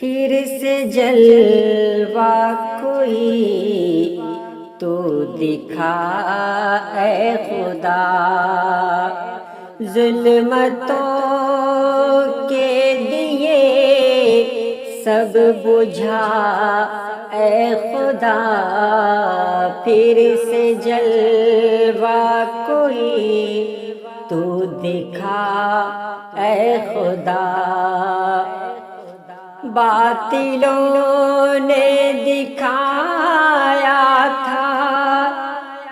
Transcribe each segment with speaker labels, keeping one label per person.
Speaker 1: پھر سے جلوہ کوئی تو دکھا اے خدا، ظلمتوں کے دیے سب بجھا اے خدا، پھر سے جلوہ کوئی تو دکھا اے خدا۔ باطلوں نے دکھایا تھا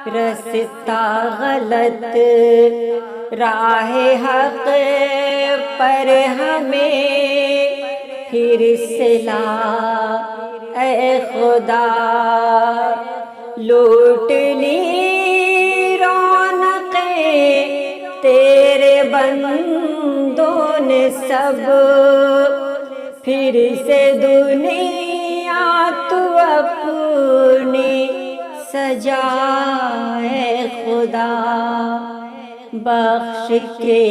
Speaker 1: رستہ غلط، راہ حق پر ہمیں پھر سے لا اے خدا۔ لوٹ لی رونقیں تیرے بندوں نے سب، پھر سے دنیا تو اپنی سجا اے خدا۔ بخش کے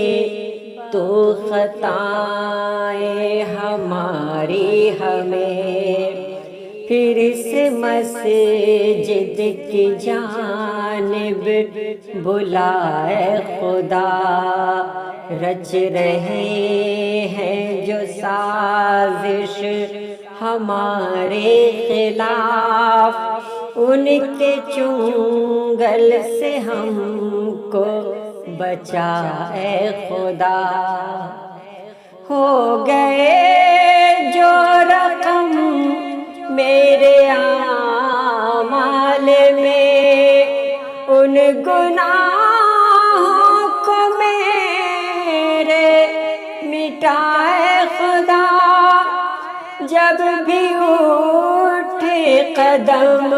Speaker 1: تو خطائیں ہماری ہمیں، پھر سے مسجد کی جانب بلائے خدا۔ رچ رہے ہیں جو سازش ہمارے خلاف، ان کے چنگل سے ہم کو بچا اے خدا۔ ہو گئے جو رقم میرے اعمال میں، ان گناہوں کو میرے مٹائے خدا۔ جب بھی اٹھے قدم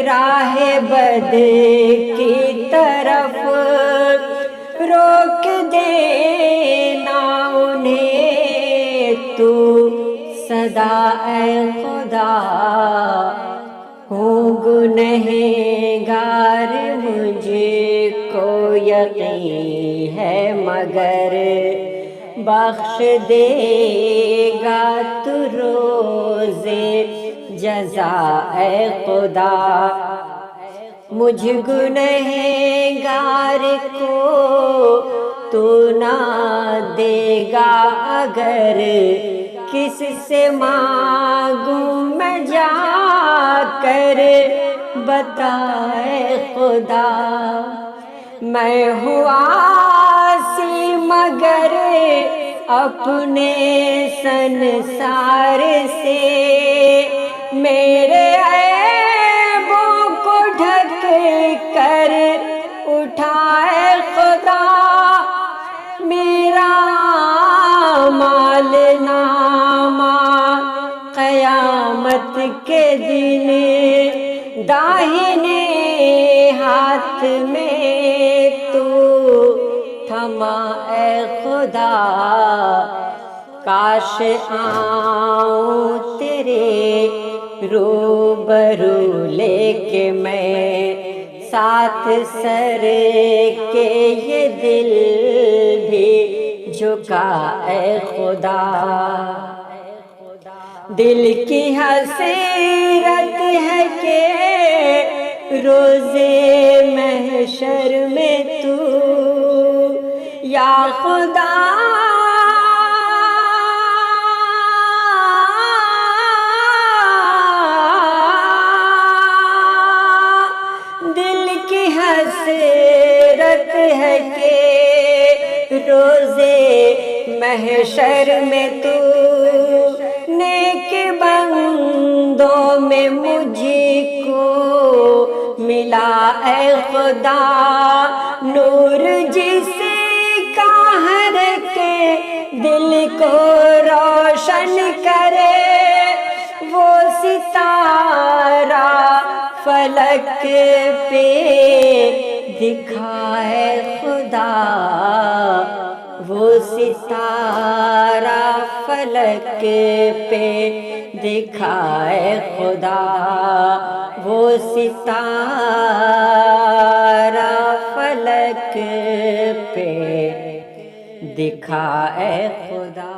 Speaker 1: راہ بد کی طرف، روک دینا انہیں تو صدا اے خدا۔ ہوں گنہگار مجھ کو یقین ہے، مگر بخش دے گا تو روز جزا اے خدا۔ مجھ گنہگار کو تو نہ دے گا اگر، کس سے مانگوں میں جا کر بتا اے خدا۔ میں ہوں عاصی مگر اپنے سنسار سے، میرے عیبوں کو ڈھک کر اٹھائے خدا۔ میرا اعمال نامہ قیامت کے دن داہنے ہاتھ میں تو تھما اے خدا۔ کاش آؤں تیرے روبرو لے کے میں، ساتھ سر کے یہ دل بھی جھکا اے خدا۔ دل کی حسرت ہے کہ روزے محشر میں تو یا خدا حسرت ہے کہ روزے محشر میں تو نیک بندوں میں مجھ کو ملا اے خدا۔ نور جس کا ہر کے دل کو روشن کرے، وہ ستارہ فلک پہ دکھائے خدا۔ وہ ستارہ فلک پہ دکھائے خدا۔ وہ ستارہ فلک پہ دکھائے خدا۔